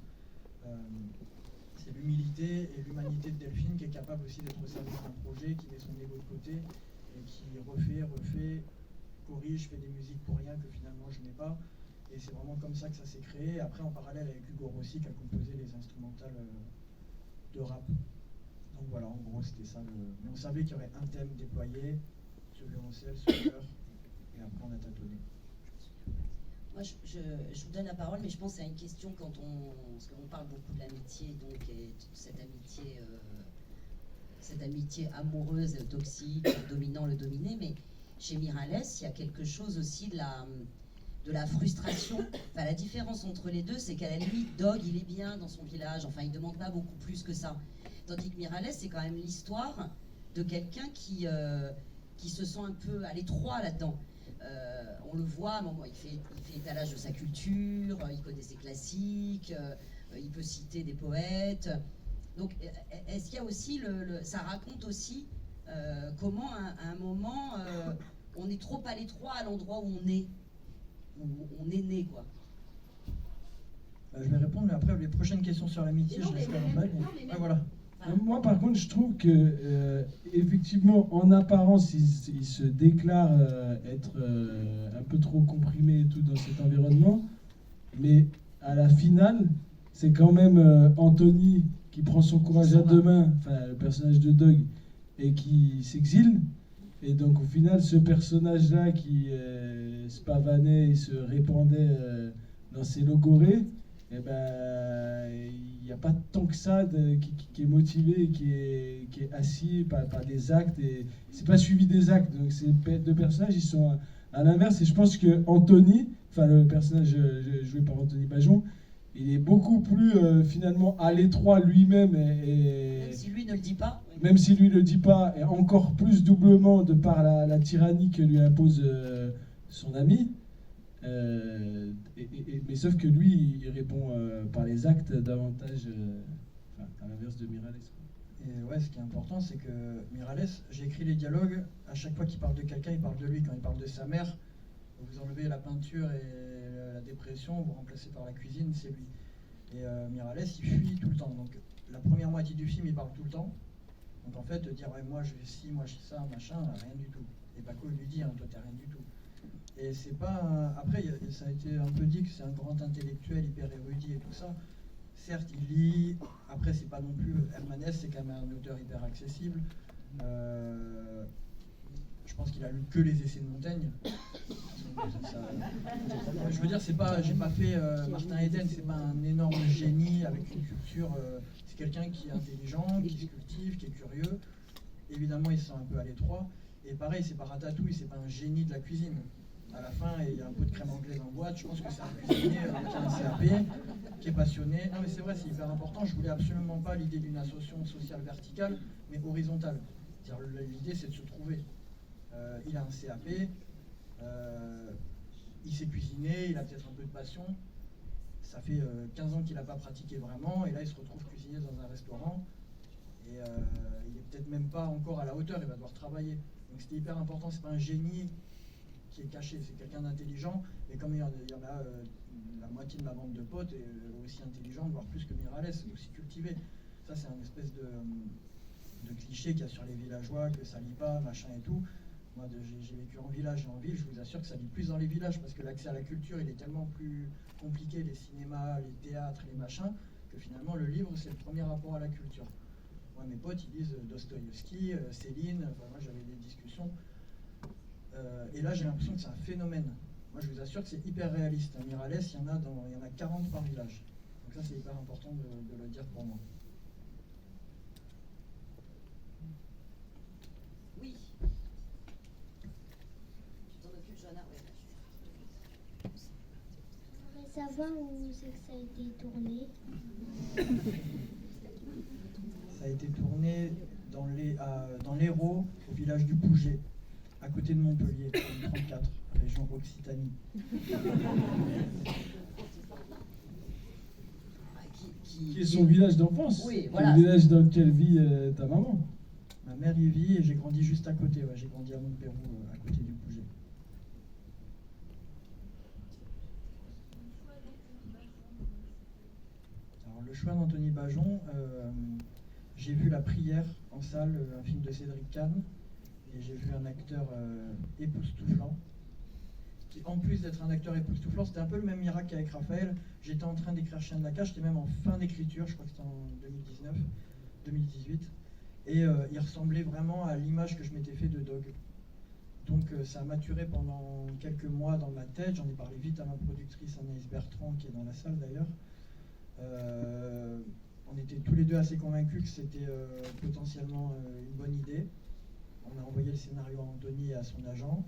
C'est l'humilité et l'humanité de Delphine qui est capable aussi d'être au service d'un projet, qui met son ego de côté et qui refait, corrige, fait des musiques pour rien que finalement je n'ai pas. Et c'est vraiment comme ça que ça s'est créé. Après, en parallèle avec Hugo Rossi qui a composé les instrumentales de rap. Donc voilà, en gros, c'était ça. Mais on savait qu'il y aurait un thème déployé, ce violoncelle, ce chœur, et après on a tâtonné. Moi, je vous donne la parole, mais je pense à une question parce qu'on parle beaucoup de l'amitié, donc, et de cette amitié amoureuse, toxique, le dominant, le dominé, mais chez Miralles, il y a quelque chose aussi de la frustration. Enfin, la différence entre les deux, c'est qu'à la limite, Dog, il est bien dans son village, enfin, il demande pas beaucoup plus que ça. Tandis que Miralles, c'est quand même l'histoire de quelqu'un qui se sent un peu à l'étroit là-dedans. On le voit, il fait étalage de sa culture, il connaît ses classiques, il peut citer des poètes. Donc, est-ce qu'il y a aussi ça raconte aussi comment à un moment on est trop à l'étroit à l'endroit où on est né, quoi. Je vais répondre, mais après les prochaines questions sur l'amitié, je laisserai en balle. Voilà. Moi, par contre, je trouve que, effectivement, en apparence, il se déclare être un peu trop comprimé et tout dans cet environnement. Mais à la finale, c'est quand même Anthony qui prend son courage à deux mains, enfin, le personnage de Doug, et qui s'exile. Et donc, au final, ce personnage-là qui se pavanait et se répandait dans ses logorées, eh ben, il n'y a pas tant que ça qui est motivé, qui est assis par des actes, et c'est pas suivi des actes. Donc ces deux personnages, ils sont à l'inverse, et je pense que Anthony, enfin le personnage joué par Anthony Bajon, il est beaucoup plus finalement à l'étroit lui-même, Même si lui ne le dit pas. Même si lui ne le dit pas, et encore plus doublement de par la tyrannie que lui impose son ami. Mais sauf que lui, il répond par les actes davantage, à l'inverse de Miralles. Et ouais, ce qui est important, c'est que Miralles, j'ai écrit les dialogues, à chaque fois qu'il parle de quelqu'un, il parle de lui. Quand il parle de sa mère, vous enlevez la peinture et la dépression, vous remplacez par la cuisine, c'est lui. Et Miralles, il fuit tout le temps. Donc la première moitié du film, il parle tout le temps. Donc en fait, dire ouais, moi je fais ci, moi je fais ça, machin, rien du tout. Et Paco lui dit, toi t'es rien du tout. Et c'est pas. Après, ça a été un peu dit que c'est un grand intellectuel, hyper érudit et tout ça. Certes, il lit. Après, c'est pas non plus. Herman Hesse, c'est quand même un auteur hyper accessible. Je pense qu'il a lu que les essais de Montaigne. Je veux dire, c'est pas. J'ai pas fait Martin Eden, c'est pas un énorme génie avec une culture. C'est quelqu'un qui est intelligent, qui se cultive, qui est curieux. Évidemment, il se sent un peu à l'étroit. Et pareil, c'est pas Ratatouille, c'est pas un génie de la cuisine. À la fin, il y a un pot de crème anglaise en boîte. Je pense que c'est un cuisinier qui a un CAP, qui est passionné. Non, mais c'est vrai, c'est hyper important. Je voulais absolument pas l'idée d'une association sociale verticale, mais horizontale. L'idée, c'est de se trouver. Il a un CAP, il sait cuisiner, il a peut-être un peu de passion. Ça fait 15 ans qu'il n'a pas pratiqué vraiment, et là, il se retrouve cuisiner dans un restaurant. Et il est peut-être même pas encore à la hauteur, il va devoir travailler. Donc c'était hyper important, c'est pas un génie qui est caché, c'est quelqu'un d'intelligent. Et comme il y en a la moitié de ma bande de potes est aussi intelligente, voire plus que Miralles, aussi cultivé. Ça, c'est un espèce de cliché qu'il y a sur les villageois, que ça lit pas, machin et tout. Moi, j'ai vécu en village et en ville, je vous assure que ça lit plus dans les villages, parce que l'accès à la culture, il est tellement plus compliqué, les cinémas, les théâtres, les machins, que finalement, le livre, c'est le premier rapport à la culture. Moi, mes potes, ils lisent Dostoïevski, Céline, enfin, moi, j'avais des discussions. Et là, j'ai l'impression que c'est un phénomène. Moi, je vous assure que c'est hyper réaliste. À Miralles, il y en a 40 par village. Donc ça, c'est hyper important de le dire pour moi. Oui. Tu t'en occupes, Johanna? Ouais, Je voudrais savoir où c'est que ça a été tourné. Ça a été tourné dans l'Hérault, au village du Pouget, à côté de Montpellier, en 34, région Occitanie. Qui est son village d'enfance? Oui, voilà. Le village dans lequel vit ta maman? Ma mère y vit et j'ai grandi juste à côté. Ouais, j'ai grandi à Montpérou, à côté du Pouget. Alors le choix d'Anthony Bajon, j'ai vu La Prière en salle, un film de Cédric Kahn, et j'ai vu un acteur époustouflant. Qui, en plus d'être un acteur époustouflant, c'était un peu le même miracle qu'avec Raphaël. J'étais en train d'écrire Chien de la Cage, j'étais même en fin d'écriture, je crois que c'était en 2018. Et il ressemblait vraiment à l'image que je m'étais fait de Dog. Donc ça a maturé pendant quelques mois dans ma tête. J'en ai parlé vite à ma productrice Anaïs Bertrand, qui est dans la salle d'ailleurs. On était tous les deux assez convaincus que c'était potentiellement une bonne idée. On a envoyé le scénario à Anthony et à son agent.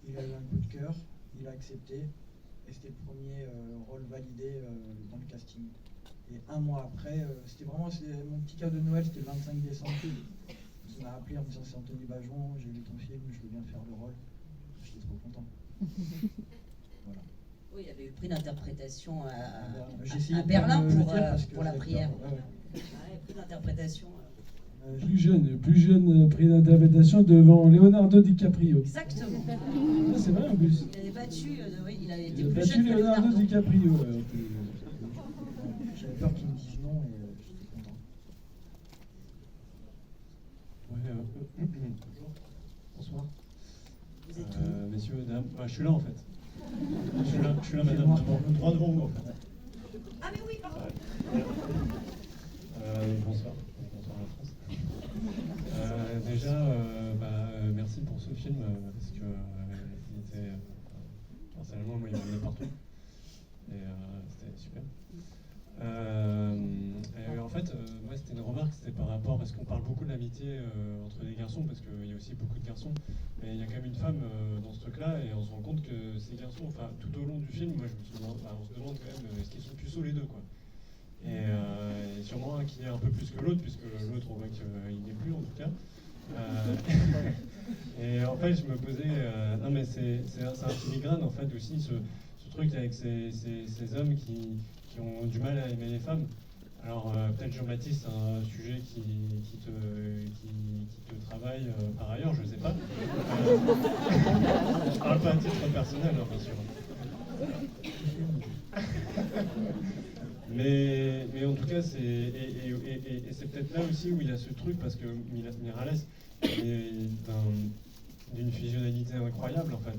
Il a eu un coup de cœur, il a accepté. Et c'était le premier rôle validé dans le casting. Et un mois après, c'était vraiment mon petit cadeau de Noël, c'était le 25 décembre. Il m'a appelé en me disant c'est Anthony Bajon, j'ai vu ton film, je veux bien faire le rôle. J'étais trop content. Voilà. Oui, il y avait eu le prix d'interprétation J'ai à Berlin essayé de pour, le dire parce que pour La j'avais Prière. peur. Ouais. Ouais, prix d'interprétation. Plus jeune prix d'interprétation devant Leonardo DiCaprio. Exactement. Ah, c'est vrai en plus. Il avait battu, oui, il avait été Il a plus battu jeune que Leonardo Leonardo. DiCaprio. J'avais peur qu'ils me disent non et j'étais content. Ouais, bonsoir. Vous êtes où? Messieurs, dames, je suis là en fait. Je suis là madame, droit devant vous en fait. Ah mais oui, pardon. Bonsoir la France. Déjà, merci pour ce film parce que il était, personnellement, moi il m'emmenait partout et c'était super. Et en fait, moi c'était une remarque, c'était par rapport, parce qu'on parle beaucoup de l'amitié entre les garçons, parce qu'il y a aussi beaucoup de garçons, mais il y a quand même une femme dans ce truc-là, et on se rend compte que ces garçons, enfin tout au long du film, moi on se demande quand même, est-ce qu'ils sont puceaux les deux quoi. Et sûrement un qui est un peu plus que l'autre, puisque l'autre on voit qu'il n'est plus en tout cas. Et en fait je me posais, non mais c'est un filigrane en fait aussi ce truc avec ces hommes qui ont du mal à aimer les femmes. Alors peut-être Jean-Baptiste, c'est un sujet qui te travaille par ailleurs, je sais pas. Je parle pas à titre personnel, hein, bien sûr. Mais en tout cas, c'est peut-être là aussi où il y a ce truc, parce que Miralles est d'une fusionnalité incroyable en fait.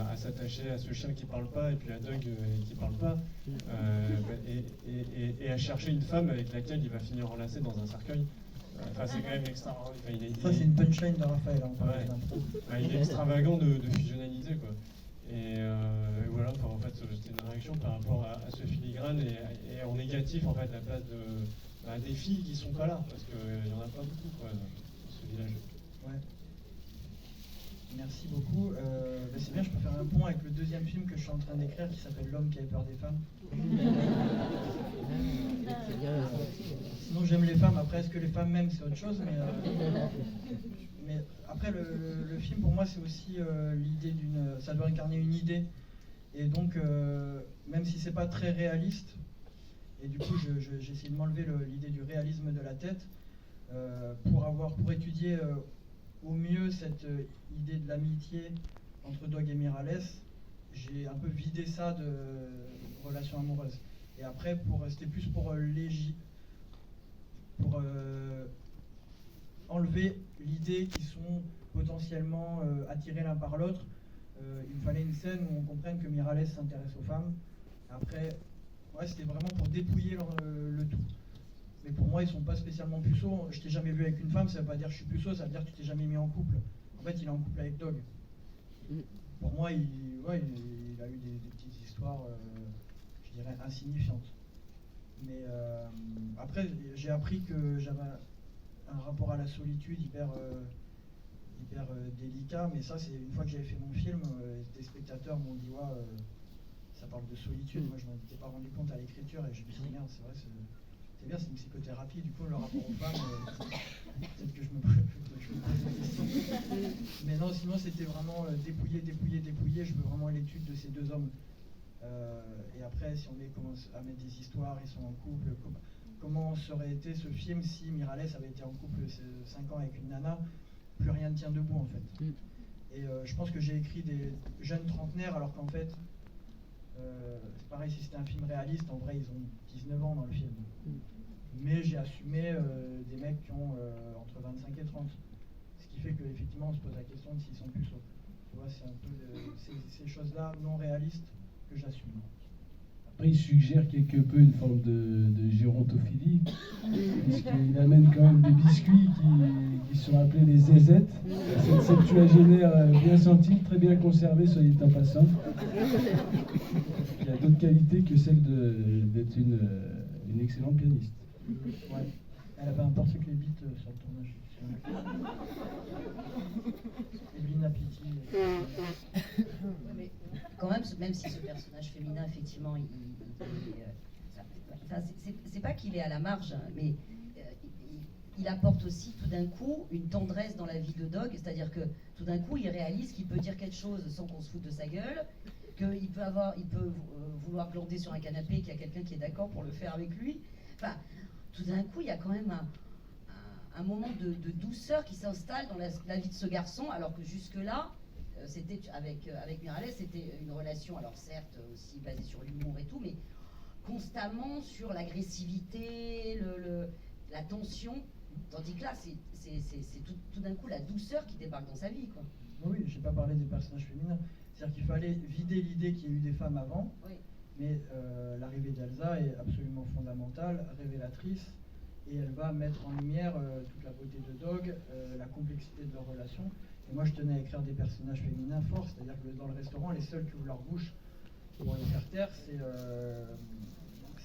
À s'attacher à ce chien qui parle pas et puis à Doug qui parle pas et à chercher une femme avec laquelle il va finir enlacé dans un cercueil. Enfin, c'est quand même extraordinaire. Ça, c'est une punchline de Raphaël. Il est extravagant de fusionnalité quoi. Et voilà, en fait, c'était une réaction par rapport à ce filigrane et en négatif en fait, à la place des filles qui sont pas là, parce qu'il y en a pas beaucoup quoi, dans ce village. Ouais. Merci beaucoup. C'est bien, je peux faire un pont avec le deuxième film que je suis en train d'écrire qui s'appelle L'homme qui avait peur des femmes. Sinon, j'aime les femmes. Après, est-ce que les femmes m'aiment, c'est autre chose. Mais après, le film, pour moi, c'est aussi l'idée d'une... Ça doit incarner une idée. Et donc, même si c'est pas très réaliste, et du coup, j'ai essayé de m'enlever l'idée du réalisme de la tête, pour étudier au mieux cette idée de l'amitié entre Doug et Miralles, j'ai un peu vidé ça de relations amoureuses. Et après, c'était plus pour enlever l'idée qu'ils sont potentiellement attirés l'un par l'autre. Il me fallait une scène où on comprenne que Miralles s'intéresse aux femmes. Après, ouais, c'était vraiment pour dépouiller le tout. Mais pour moi, ils sont pas spécialement puceaux. Je t'ai jamais vu avec une femme, ça veut pas dire que je suis puceau, ça veut dire que tu t'es jamais mis en couple. En fait, il est en couple avec Doug. Pour moi, il a eu des petites histoires, je dirais, insignifiantes. Mais après, j'ai appris que j'avais un rapport à la solitude hyper délicat. Mais ça, c'est une fois que j'avais fait mon film, des spectateurs m'ont dit ouais, ça parle de solitude. Moi, je m'en étais pas rendu compte à l'écriture et je me suis dit merde, c'est vrai, c'est bien, c'est une psychothérapie. Du coup, le rapport aux femmes, peut-être que je me pose des questions. Mais non, sinon, c'était vraiment dépouiller. Je veux vraiment l'étude de ces deux hommes. Et après, si on commence à mettre des histoires, ils sont en couple, comment aurait été ce film si Miralles avait été en couple 5 ans avec une nana? Plus rien ne tient debout, en fait. Et je pense que j'ai écrit des jeunes trentenaires, alors qu'en fait, c'est pareil, si c'était un film réaliste, en vrai, ils ont 19 ans dans le film. Mais j'ai assumé des mecs qui ont entre 25 et 30. Ce qui fait qu'effectivement, on se pose la question de s'ils sont puceaux. Tu vois, c'est un peu ces choses-là non réalistes que j'assume. Après, il suggère quelque peu une forme de gérontophilie, puisqu'il amène quand même des biscuits qui sont appelés les zézettes. Cette septuagénaire bien sentie, très bien conservée, soit dit en passant. Il a d'autres qualités que celle d'être une excellente pianiste. Ouais. Elle avait un porte-clés bite sur le tournage. Evelyne Apiti. Mais quand même si ce personnage féminin, effectivement, c'est pas qu'il est à la marge, mais il apporte aussi tout d'un coup une tendresse dans la vie de Doug, c'est-à-dire que tout d'un coup, il réalise qu'il peut dire quelque chose sans qu'on se foute de sa gueule, qu'il peut vouloir glander sur un canapé, qu'il y a quelqu'un qui est d'accord pour le faire avec lui. Enfin, tout d'un coup, il y a quand même un moment de douceur qui s'installe dans la vie de ce garçon, alors que jusque-là, c'était avec Miralles, c'était une relation, alors certes aussi basée sur l'humour et tout, mais constamment sur l'agressivité, la tension, tandis que là, c'est tout d'un coup la douceur qui débarque dans sa vie, quoi. Oui, j'ai pas parlé des personnages féminins. C'est-à-dire qu'il fallait vider l'idée qu'il y ait eu des femmes avant, oui. Mais l'arrivée d'Elsa est absolument fondamentale, révélatrice, et elle va mettre en lumière toute la beauté de Doug, la complexité de leur relation. Et moi, je tenais à écrire des personnages féminins forts, c'est-à-dire que dans le restaurant, les seuls qui ouvrent leur bouche pour les faire taire,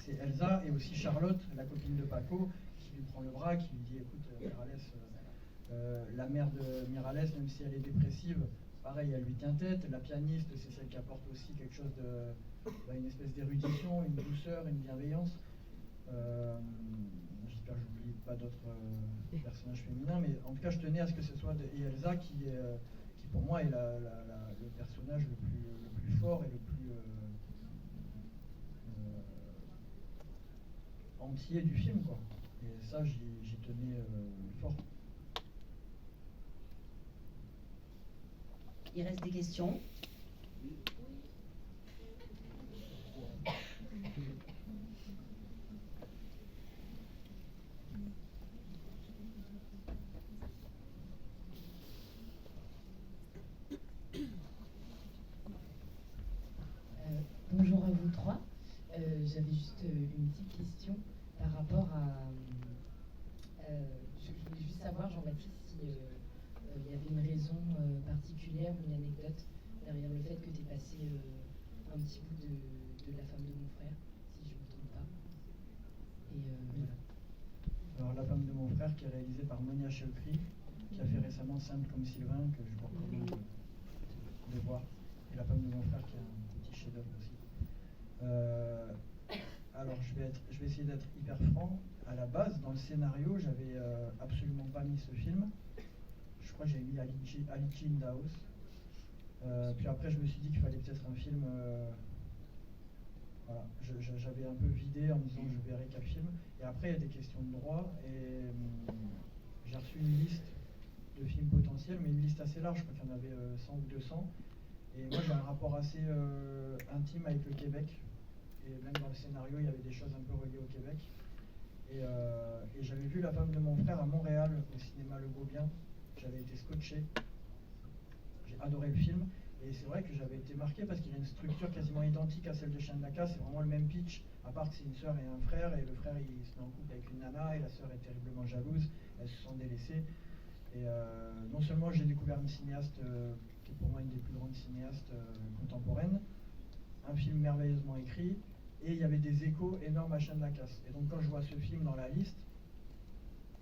c'est Elsa et aussi Charlotte, la copine de Paco, qui lui prend le bras, qui lui dit écoute, Miralles, la mère de Miralles, même si elle est dépressive, pareil, elle lui tient tête. La pianiste, c'est celle qui apporte aussi quelque chose une espèce d'érudition, une douceur, une bienveillance. J'espère que je n'oublie pas d'autres personnages féminins, mais en tout cas, je tenais à ce que ce soit Elsa qui pour moi est le personnage le plus fort et le plus entier du film, quoi. Et ça, j'y tenais fort. Il reste des questions? Bonjour à vous trois. J'avais juste une petite question par rapport à... je voulais juste savoir, Jean-Baptiste, si il y avait une raison particulière ou une anecdote derrière le fait que tu aies passé un petit bout de La femme de mon frère, si je ne me trompe pas. Et voilà. Alors, La femme de mon frère, qui est réalisée par Monia Chokri, qui a fait récemment Simple comme Sylvain, que je vous recommande de voir. Et La femme de mon frère, qui est un petit chef-d'œuvre aussi. Alors, je vais essayer d'être hyper franc. À la base, dans le scénario, j'avais absolument pas mis ce film. Je crois que j'avais mis Alice in the House. Puis après, je me suis dit qu'il fallait peut-être un film. Voilà, j'avais un peu vidé en me disant je verrai quel film. Et après, il y a des questions de droit. Et j'ai reçu une liste de films potentiels, mais une liste assez large. Je crois qu'il y en avait 100 ou 200. Et moi, j'ai un rapport assez intime avec le Québec. Et même dans le scénario, il y avait des choses un peu reliées au Québec. Et j'avais vu La femme de mon frère à Montréal, au cinéma Le Gobien. J'avais été scotché. J'ai adoré le film. Et c'est vrai que j'avais été marqué parce qu'il y a une structure quasiment identique à celle de Chien de la Casse. C'est vraiment le même pitch, à part que c'est une sœur et un frère. Et le frère, il se met en couple avec une nana. Et la sœur est terriblement jalouse. Elles se sont délaissées. Et non seulement j'ai découvert une cinéaste qui est pour moi une des plus grandes cinéastes contemporaines, un film merveilleusement écrit, et il y avait des échos énormes à Chien de la Casse. Et donc quand je vois ce film dans la liste,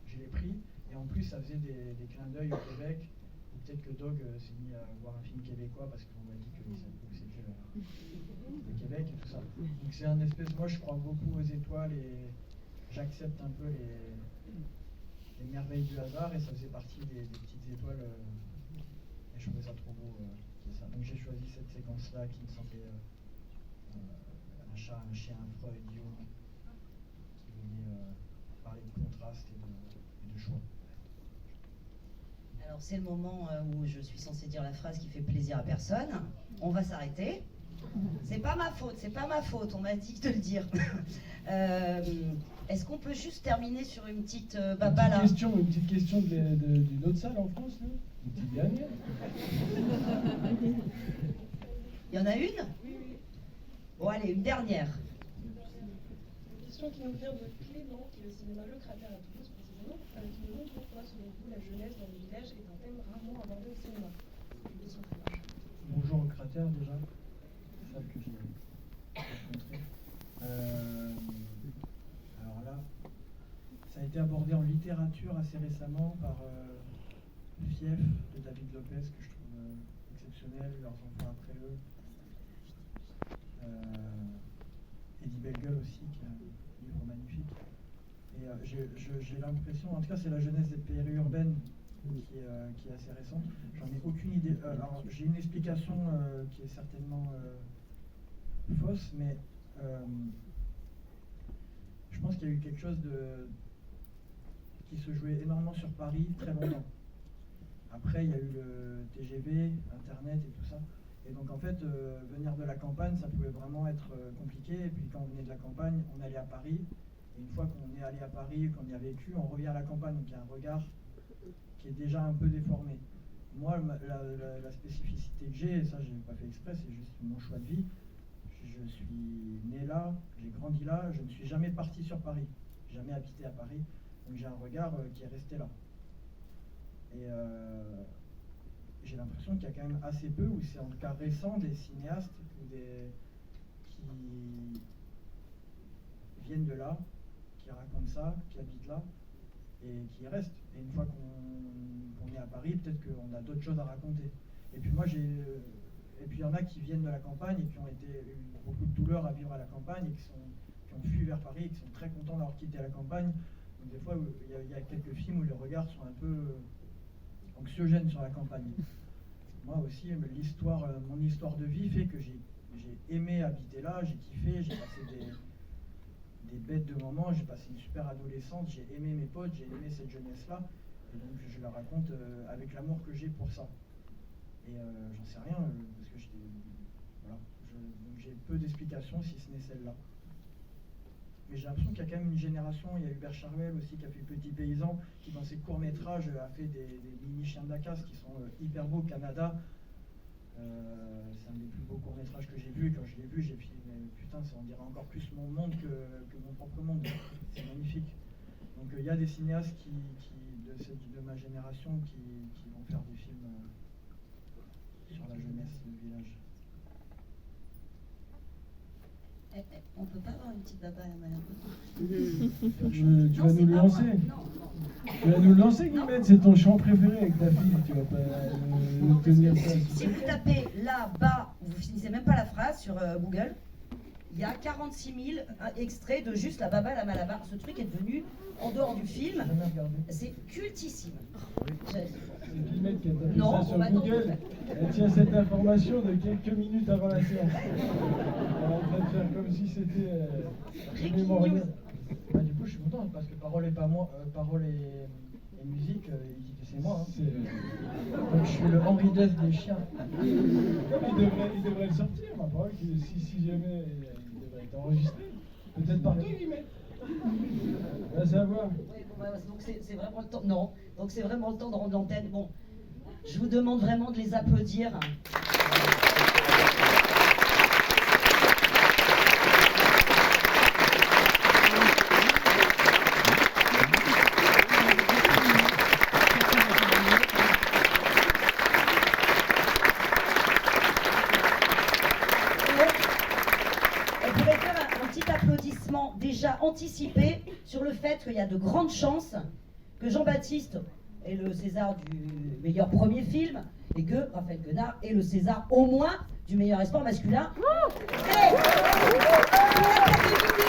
je l'ai pris, et en plus ça faisait des clins d'œil au Québec, ou peut-être que Dog s'est mis à voir un film québécois parce qu'on m'a dit que c'était le Québec et tout ça. Donc c'est un espèce, moi je crois beaucoup aux étoiles et j'accepte un peu les merveilles du hasard, et ça faisait partie des petites étoiles, et je trouvais ça trop beau qu'il y ait ça. Donc j'ai choisi cette séquence-là qui me semblait un chat, un chien, un Freud, Jung, qui venait parler de contraste et de choix. Alors c'est le moment où je suis censée dire la phrase qui fait plaisir à personne. On va s'arrêter. C'est pas ma faute, on m'a dit de le dire. Est-ce qu'on peut juste terminer sur une petite baba là? Une petite question d'une autre salle en France, là? Une petite dernière? Il y en a une? Bon allez, une dernière. Une question qui nous vient de Clément, qui est au cinéma Le Cratère à Toulouse précisément, qui nous demande pourquoi, selon vous, la jeunesse dans les villages est un thème rarement abordé au cinéma. Une question très large. Bonjour au Cratère déjà, c'est celle que j'ai rencontrée. Alors là, ça a été abordé en littérature assez récemment par Fief de David Lopez, que je trouve exceptionnel, Leurs enfants après eux. Eddie Bellegueule aussi, qui est un livre magnifique. Et j'ai l'impression, en tout cas c'est la jeunesse des périurbaines qui est assez récente. J'en ai aucune idée. Alors j'ai une explication qui est certainement fausse, mais je pense qu'il y a eu quelque chose qui se jouait énormément sur Paris très longtemps. Après, il y a eu le TGV, Internet et tout ça. Et donc en fait, venir de la campagne, ça pouvait vraiment être compliqué. Et puis quand on venait de la campagne, on allait à Paris. Et une fois qu'on est allé à Paris, qu'on y a vécu, on revient à la campagne. Donc il y a un regard qui est déjà un peu déformé. Moi, la spécificité que j'ai, et ça j'ai pas fait exprès, c'est juste mon choix de vie. Je suis né là, j'ai grandi là, je ne suis jamais parti sur Paris. Jamais habité à Paris. Donc j'ai un regard qui est resté là. Et j'ai l'impression qu'il y a quand même assez peu, ou c'est en tout cas récent, des cinéastes qui viennent de là, qui racontent ça, qui habitent là, et qui restent. Et une fois qu'on est à Paris, peut-être qu'on a d'autres choses à raconter. Et puis moi, et puis il y en a qui viennent de la campagne et qui ont eu beaucoup de douleur à vivre à la campagne et qui ont fui vers Paris et qui sont très contents d'avoir quitté la campagne. Donc des fois, il y a quelques films où les regards sont un peu anxiogènes sur la campagne. Moi aussi, mon histoire de vie fait que j'ai aimé habiter là, j'ai kiffé, j'ai passé des bêtes de moments, j'ai passé une super adolescence, j'ai aimé mes potes, j'ai aimé cette jeunesse-là, et donc je la raconte avec l'amour que j'ai pour ça. Et j'en sais rien, parce que donc j'ai peu d'explications si ce n'est celle-là. Mais j'ai l'impression qu'il y a quand même une génération, il y a Hubert Charvel aussi qui a fait Petit Paysan, qui dans ses courts-métrages a fait des mini chiens de la casse qui sont hyper beaux. Canada, c'est un des plus beaux courts-métrages que j'ai vu, et quand je l'ai vu, j'ai dit mais putain, on dirait encore plus mon monde que mon propre monde. C'est magnifique. Donc il y a des cinéastes de ma génération qui vont faire des films sur la jeunesse du village. On peut pas avoir une petite baba là, madame? Tu vas nous le lancer? Tu vas nous le lancer, Guillemette? C'est ton chant préféré avec ta fille, tu vas pas nous tenir ça. Si vous tapez là-bas, vous finissez même pas la phrase sur Google, il y a 46 000 extraits de juste la Baba la Malabar. Ce truc est devenu, en dehors du film, Jamais regardé. c'est cultissime. C'est Guillemette qui a tapé Non, ça on sur va attendre. Google. Elle tient cette information de quelques minutes avant la séance. Elle est en train de faire comme si c'était Breaking mémorial. news. Bah, du coup, je suis content parce que parole et pas moi, parole et musique, c'est moi. Hein. Donc, je suis le Henri Dess des chiens. Il devrait le sortir, ma parole, que si jamais il devrait être enregistré. Peut-être par toi, Guillemette. Va savoir. Ouais, bon, ouais, donc c'est vraiment le temps. Non, donc c'est vraiment le temps de rendre l'antenne. Bon, je vous demande vraiment de les applaudir. On pourrait faire un petit applaudissement déjà anticipé sur le fait qu'il y a de grandes chances que Jean-Baptiste ait le César du meilleur premier film et que Raphaël Quenard ait le César au moins du meilleur espoir masculin. Et l'Académie